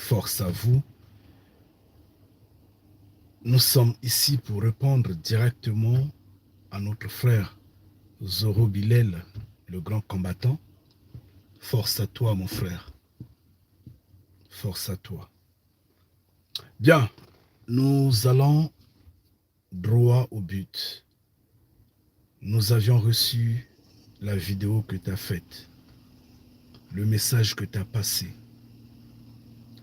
Force à vous. Nous sommes ici pour répondre directement à notre frère Zoro Bilel, le grand combattant. Force à toi, mon frère. Force à toi. Bien, nous allons droit au but. Nous avions reçu la vidéo que tu as faite, le message que tu as passé.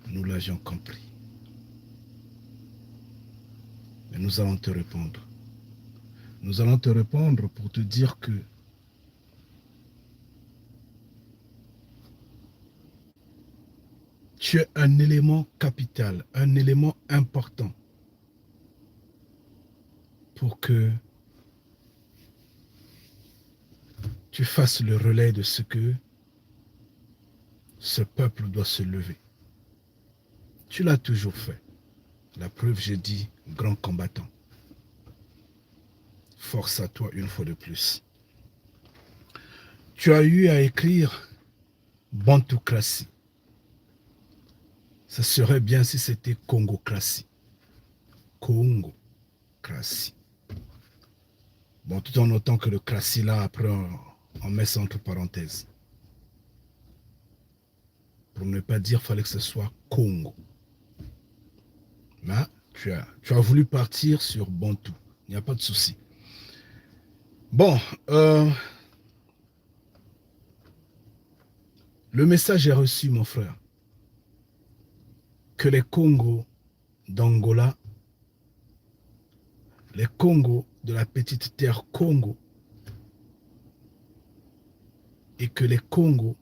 Nous l'avions compris. Mais nous allons te répondre. Nous allons te répondre pour te dire que tu es un élément capital, un élément important pour que tu fasses le relais de ce que ce peuple doit se lever. Tu l'as toujours fait. La preuve, j'ai dit, grand combattant. Force à toi une fois de plus. Tu as eu à écrire Bantoucratie. Ça serait bien si c'était Congocratie. Congocratie. Bon, tout en notant que le cratie là, après, on met ça entre parenthèses. Pour ne pas dire, il fallait que ce soit Congo. Mais tu as voulu partir sur Bantou. Il n'y a pas de souci. Bon, le message est reçu, mon frère, que les Congos d'Angola, les Congos de la petite terre Congo, et que les Congos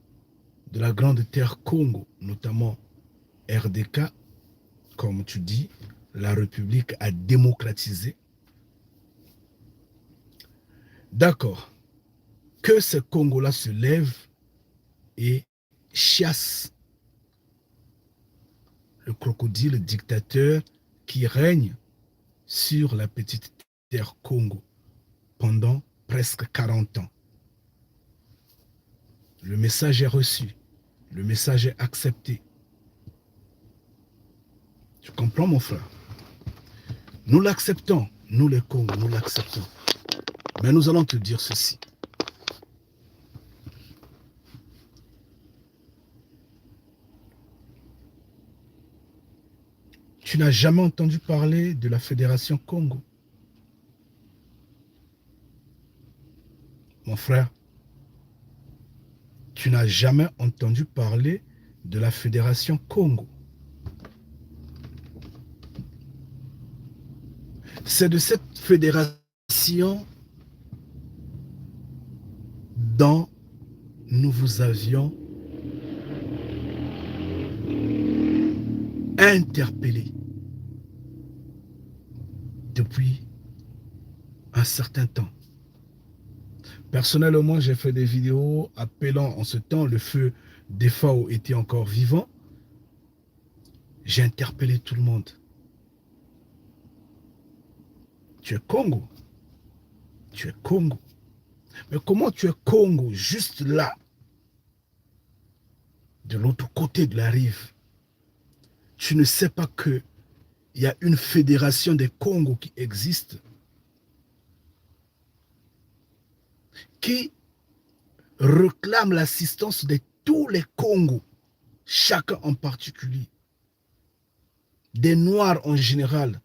de la grande terre Congo, notamment RDK, comme tu dis, la République a démocratisé. D'accord. Que ces Congos-là se lèvent et chassent le crocodile dictateur qui règne sur la petite terre Congo pendant presque 40 ans. Le message est reçu. Le message est accepté. Tu comprends, mon frère? Nous l'acceptons. Nous, les Congos, nous l'acceptons. Mais nous allons te dire ceci. Tu n'as jamais entendu parler de la Fédération Congo. Mon frère, tu n'as jamais entendu parler de la Fédération Congo. C'est de cette fédération dont nous vous avions interpellé depuis un certain temps. Personnellement, j'ai fait des vidéos appelant en ce temps, le feu des FAO était encore vivant. J'ai interpellé tout le monde. Tu es Congo. Tu es Congo. Mais comment tu es Congo juste là, de l'autre côté de la rive? Tu ne sais pas qu'il y a une fédération des Congos qui existe, qui réclame l'assistance de tous les Congos, chacun en particulier, des Noirs en général,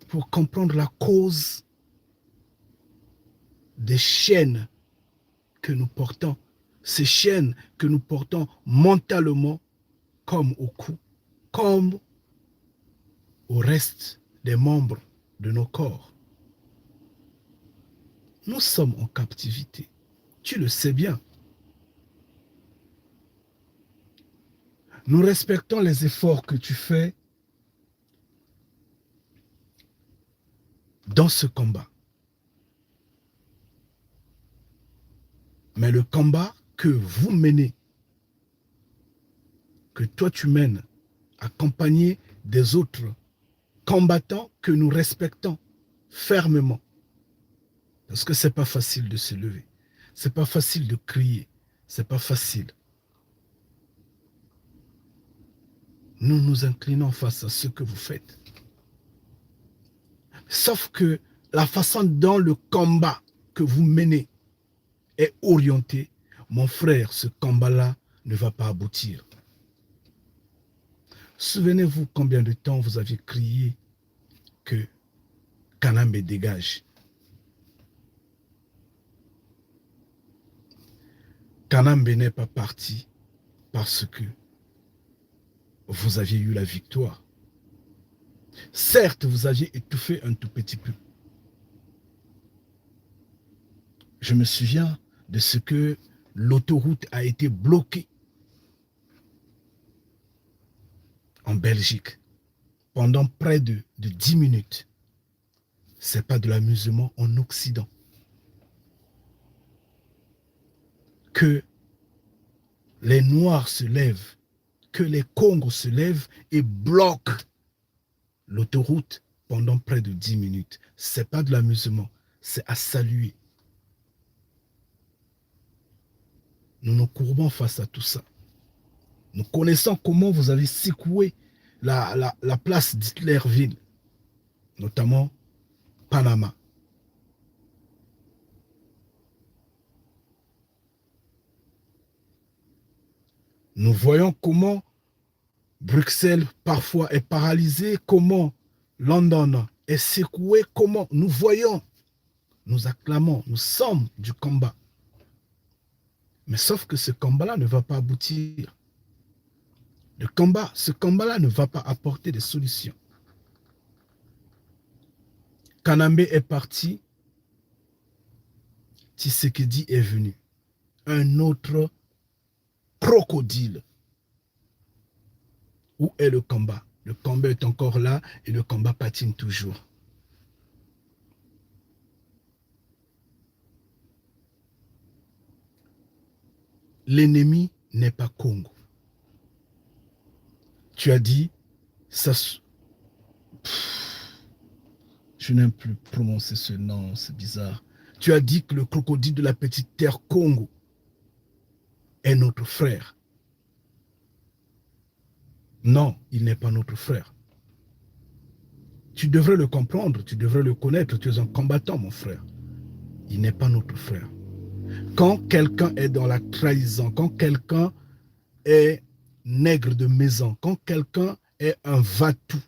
pour comprendre la cause des chaînes que nous portons, ces chaînes que nous portons mentalement comme au cou, comme au reste des membres de nos corps. Nous sommes en captivité. Tu le sais bien. Nous respectons les efforts que tu fais dans ce combat. Mais le combat que vous menez, que toi tu mènes, accompagné des autres combattants que nous respectons fermement. Parce que ce n'est pas facile de se lever. Ce n'est pas facile de crier. Ce n'est pas facile. nous nous inclinons face à ce que vous faites. Sauf que la façon dont le combat que vous menez est orienté, mon frère, ce combat-là ne va pas aboutir. Souvenez-vous combien de temps vous aviez crié que Kanambe dégage. Kanambe n'est pas parti parce que vous aviez eu la victoire. Certes, vous aviez étouffé un tout petit peu. Je me souviens de ce que l'autoroute a été bloquée en Belgique pendant près de 10 minutes. Ce n'est pas de l'amusement en Occident. Que les Noirs se lèvent, que les Congos se lèvent et bloquent l'autoroute pendant près de 10 minutes. Ce n'est pas de l'amusement, c'est à saluer. Nous nous courbons face à tout ça. Nous connaissons comment vous avez secoué la place d'Hitlerville, notamment Panama. Nous voyons comment Bruxelles parfois est paralysée, comment London est secoué, comment nous voyons, nous acclamons, nous sommes du combat. Mais sauf que ce combat-là ne va pas aboutir. Ce combat-là ne va pas apporter des solutions. Kanambe est parti, Tshisekedi est venu. Un autre crocodile. Où est le combat? Le combat est encore là et le combat patine toujours. L'ennemi n'est pas Congo. Tu as dit, ça... Je n'aime plus prononcer ce nom, c'est bizarre. Tu as dit que le crocodile de la petite terre Congo est notre frère. Non, il n'est pas notre frère. Tu devrais le comprendre, tu devrais le connaître, tu es un combattant, mon frère. Il n'est pas notre frère. Quand quelqu'un est dans la trahison, quand quelqu'un est nègre de maison, quand quelqu'un est un va-tout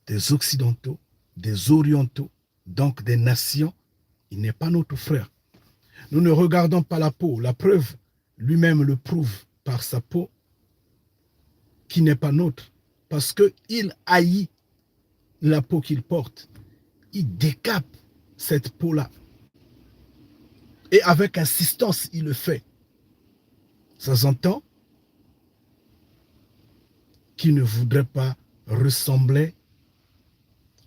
des Occidentaux, des Orientaux, donc des nations, il n'est pas notre frère. Nous ne regardons pas la peau. La preuve, lui-même le prouve par sa peau, qui n'est pas nôtre. Parce qu'il haït la peau qu'il porte. Il décape cette peau-là. Et avec insistance, il le fait. Ça s'entend qu'il ne voudrait pas ressembler,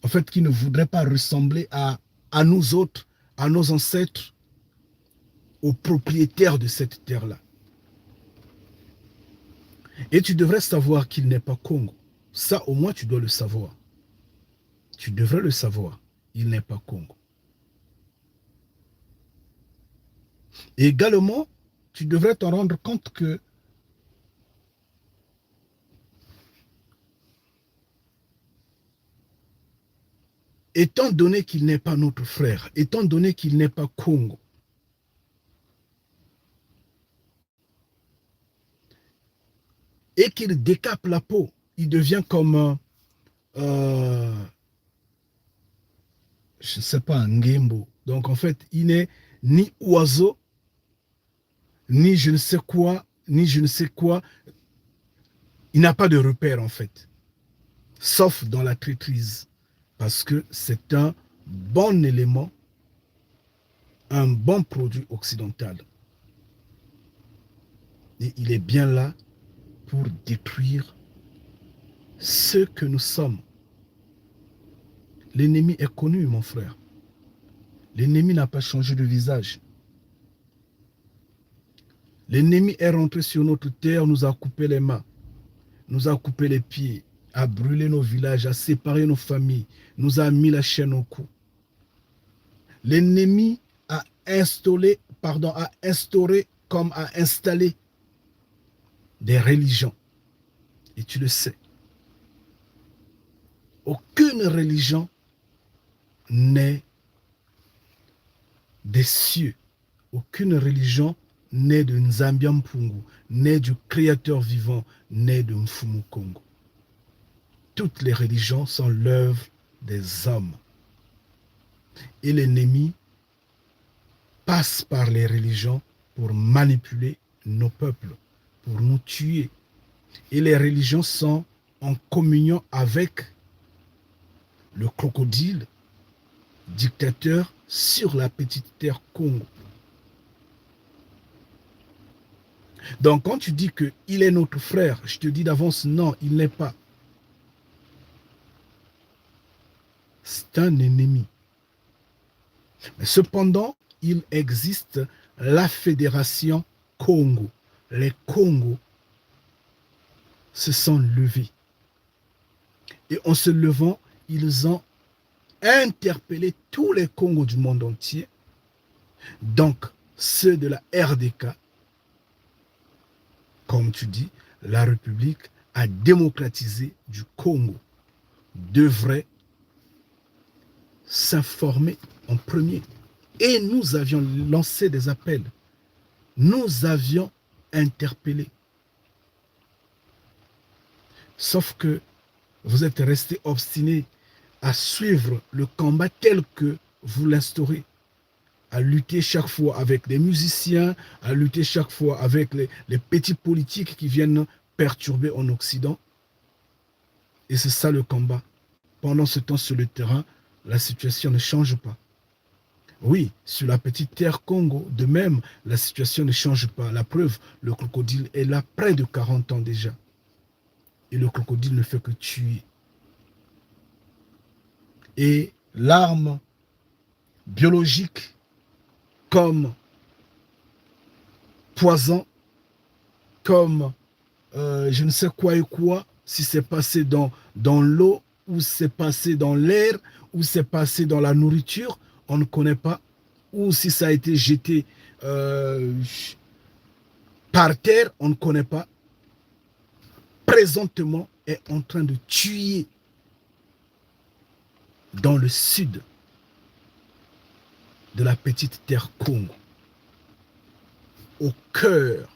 en fait, qu'il ne voudrait pas ressembler à nous autres, à nos ancêtres, aux propriétaires de cette terre-là. Et tu devrais savoir qu'il n'est pas Congo. Ça, au moins, tu dois le savoir. Tu devrais le savoir. Il n'est pas Congo. Et également, tu devrais t'en rendre compte que étant donné qu'il n'est pas notre frère, étant donné qu'il n'est pas Congo, et qu'il décape la peau, il devient comme, je ne sais pas, un Ngembo. Donc en fait, il n'est ni oiseau, ni je ne sais quoi, ni je ne sais quoi. Il n'a pas de repère en fait, sauf dans la traîtrise, parce que c'est un bon élément, un bon produit occidental. Et il est bien là pour détruire ce que nous sommes. L'ennemi est connu, mon frère. L'ennemi n'a pas changé de visage. L'ennemi est rentré sur notre terre, nous a coupé les mains, nous a coupé les pieds, a brûlé nos villages, a séparé nos familles, nous a mis la chaîne au cou. L'ennemi a instauré comme a installé des religions. Et tu le sais. Aucune religion n'est des cieux. Aucune religion n'est de Nzambia Mpungu, n'est du créateur vivant, n'est de Mfumu Kongo. Toutes les religions sont l'œuvre des hommes. Et l'ennemi passe par les religions pour manipuler nos peuples, pour nous tuer. Et les religions sont en communion avec le crocodile, dictateur sur la petite terre Congo. Donc quand tu dis qu'il est notre frère, je te dis d'avance, non, il n'est pas. C'est un ennemi. Mais cependant, il existe la Fédération Congo. Les Congos se sont levés. Et en se levant, ils ont interpellé tous les Congos du monde entier. Donc, ceux de la RDK, comme tu dis, la République a démocratisé du Congo, devrait s'informer en premier. Et nous avions lancé des appels. Nous avions interpellé. Sauf que vous êtes restés obstinés à suivre le combat tel que vous l'instaurez, à lutter chaque fois avec des musiciens, à lutter chaque fois avec les petits politiques qui viennent perturber en Occident. Et c'est ça le combat. Pendant ce temps, sur le terrain, la situation ne change pas. Oui, sur la petite terre Congo, de même, la situation ne change pas. La preuve, le crocodile est là près de 40 ans déjà. Et le crocodile ne fait que tuer. Et l'arme biologique comme poison, comme je ne sais quoi et quoi, si c'est passé dans l'eau, ou c'est passé dans l'air, ou c'est passé dans la nourriture, on ne connaît pas, ou si ça a été jeté par terre, on ne connaît pas. Présentement, est en train de tuer dans le sud de la petite terre Congo, au cœur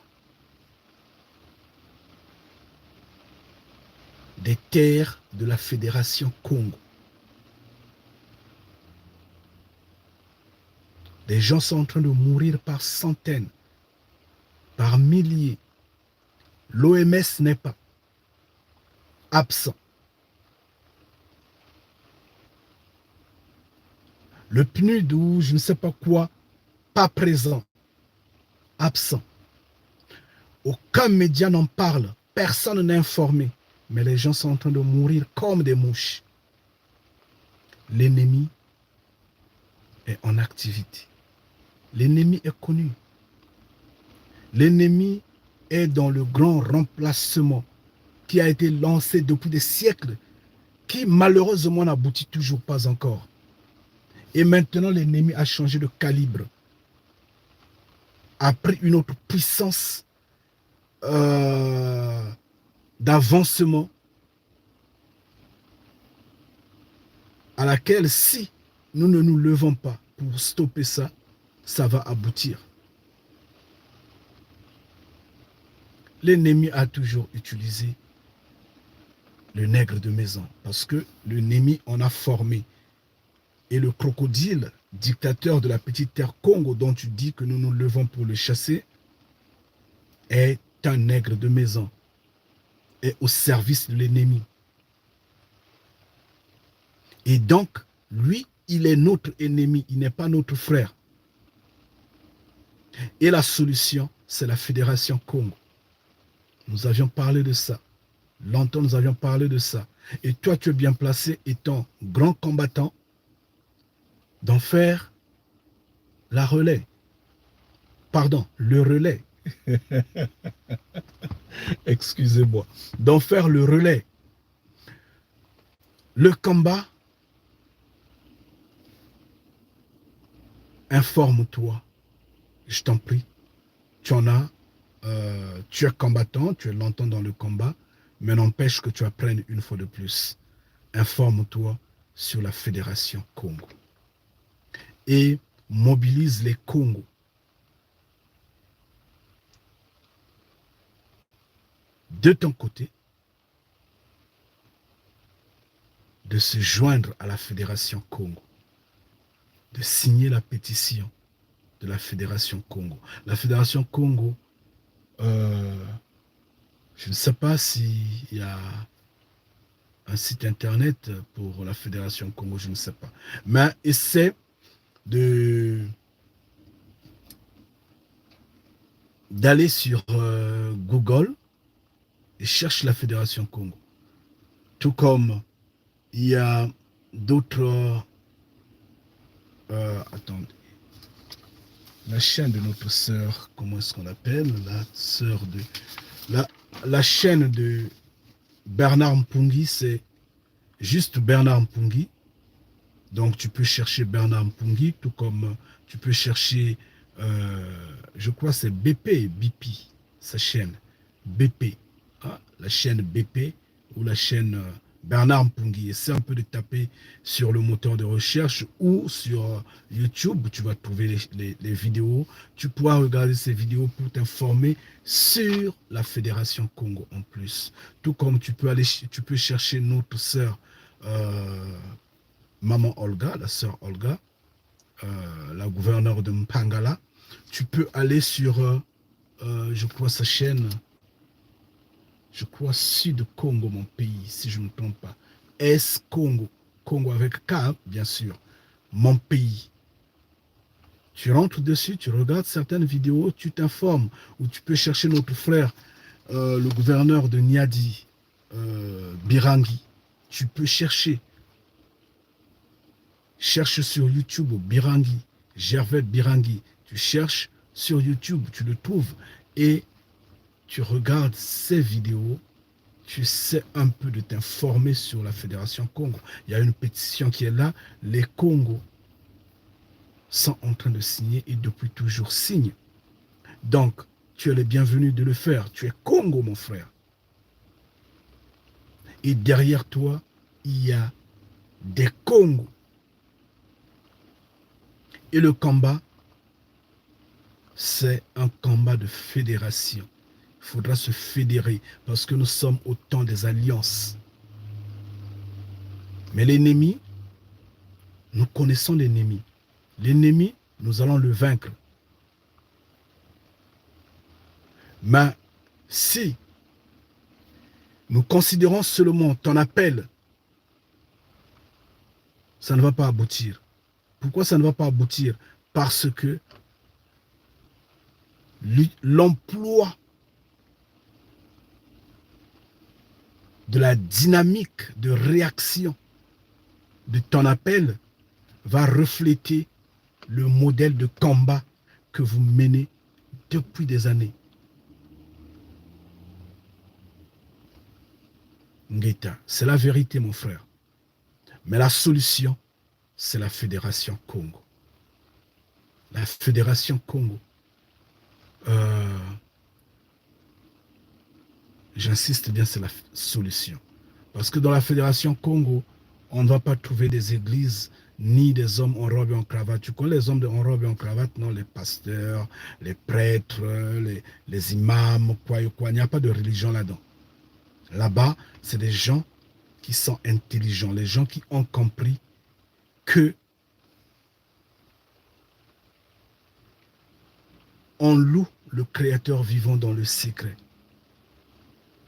des terres de la Fédération Congo. Des gens sont en train de mourir par centaines, par milliers. L'OMS n'est pas absent. Le PNUD ou je ne sais pas quoi, pas présent, absent. Aucun média n'en parle, personne n'est informé. Mais les gens sont en train de mourir comme des mouches. L'ennemi est en activité. L'ennemi est connu. L'ennemi est dans le grand remplacement qui a été lancé depuis des siècles, qui malheureusement n'aboutit toujours pas encore. Et maintenant, l'ennemi a changé de calibre, a pris une autre puissance d'avancement à laquelle, si nous ne nous levons pas pour stopper ça, ça va aboutir. L'ennemi a toujours utilisé le nègre de maison parce que l'ennemi en a formé. Et le crocodile, dictateur de la petite terre Congo, dont tu dis que nous nous levons pour le chasser, est un nègre de maison, est au service de l'ennemi. Et donc, lui, il est notre ennemi, il n'est pas notre frère. Et la solution, c'est la Fédération Congo. Nous avions parlé de ça. Longtemps, nous avions parlé de ça. Et toi, tu es bien placé, étant grand combattant, d'en faire la relais. Pardon, le relais. Excusez-moi. D'en faire le relais. Le combat, informe-toi. Je t'en prie. Tu en as tu es combattant, tu es longtemps dans le combat, mais n'empêche que tu apprennes une fois de plus. Informe-toi sur la Fédération Congo et mobilise les Congos de ton côté de se joindre à la Fédération Congo, de signer la pétition de la Fédération Congo. La Fédération Congo, je ne sais pas s'il y a un site internet pour la Fédération Congo, je ne sais pas. Mais essaie d'aller sur Google et cherche la Fédération Congo. Tout comme il y a d'autres... attendez. La chaîne de notre sœur, comment est-ce qu'on l'appelle? La sœur de... La chaîne de Bernard Mpungi, c'est juste Bernard Mpungi. Donc tu peux chercher Bernard Mpungi, tout comme tu peux chercher, je crois c'est BP, sa chaîne. BP, hein, la chaîne BP ou la chaîne Bernard Mpungi. Essaie un peu de taper sur le moteur de recherche ou sur YouTube, tu vas trouver les vidéos. Tu pourras regarder ces vidéos pour t'informer sur la Fédération Congo en plus. Tout comme tu peux chercher notre sœur Maman Olga, la sœur Olga, la gouverneure de Mpangala. Tu peux aller sur, je crois, sa chaîne, je crois, Sud Congo, mon pays, si je ne me trompe pas. S-Congo, Congo avec K, bien sûr, mon pays. Tu rentres dessus, tu regardes certaines vidéos, tu t'informes, ou tu peux chercher notre frère, le gouverneur de Niadi, Birangi. Tu peux chercher. Cherche sur YouTube Birangi, Gervais Birangi. Tu cherches sur YouTube, tu le trouves et tu regardes ces vidéos. Tu sais un peu de t'informer sur la Fédération Congo. Il y a une pétition qui est là. Les Congos sont en train de signer et depuis toujours signent. Donc, tu es le bienvenu de le faire. Tu es Congo, mon frère. Et derrière toi, il y a des Congos. Et le combat, c'est un combat de fédération. Il faudra se fédérer parce que nous sommes au temps des alliances. Mais l'ennemi, nous connaissons l'ennemi. L'ennemi, nous allons le vaincre. Mais si nous considérons seulement ton appel, ça ne va pas aboutir. Pourquoi ça ne va pas aboutir? Parce que l'emploi de la dynamique de réaction de ton appel va refléter le modèle de combat que vous menez depuis des années. Ngeta, c'est la vérité, mon frère. Mais la solution, c'est la Fédération Congo. La Fédération Congo. J'insiste bien, c'est la solution. Parce que dans la Fédération Congo, on ne va pas trouver des églises ni des hommes en robe et en cravate. Tu connais les hommes en robe et en cravate? Non, les pasteurs, les prêtres, les imams, quoi et quoi. Il n'y a pas de religion là-dedans. Là-bas, c'est des gens qui sont intelligents, les gens qui ont compris que on loue le Créateur vivant dans le secret.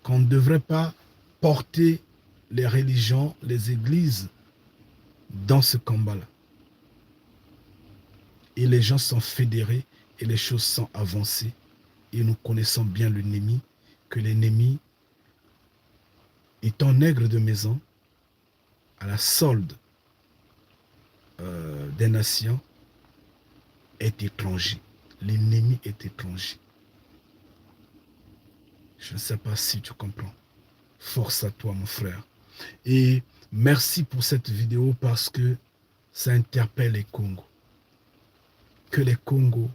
Qu'on ne devrait pas porter les religions, les églises dans ce combat-là. Et les gens sont fédérés et les choses sont avancées. Et nous connaissons bien l'ennemi, que l'ennemi étant nègre de maison, à la solde des nations, est étranger. L'ennemi est étranger. Je ne sais pas si tu comprends. Force à toi, mon frère. Et merci pour cette vidéo parce que ça interpelle les Congos. Que les Congos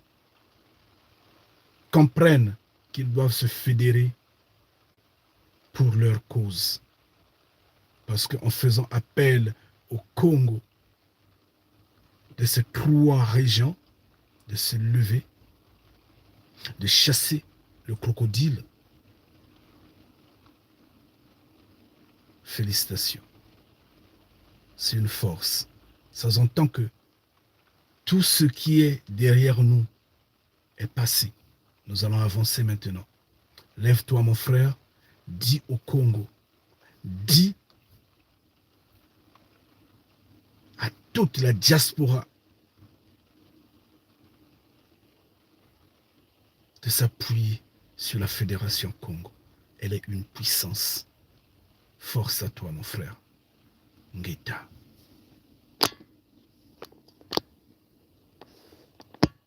comprennent qu'ils doivent se fédérer pour leur cause. Parce qu'en faisant appel au Congo de ces 3 régions, de se lever, de chasser le crocodile, félicitations. C'est une force. Ça s'entend que tout ce qui est derrière nous est passé. Nous allons avancer maintenant. Lève-toi, mon frère. Dis au Congo. Dis à toute la diaspora de s'appuyer sur la Fédération Congo. Elle est une puissance. Force à toi, mon frère. Ngeta.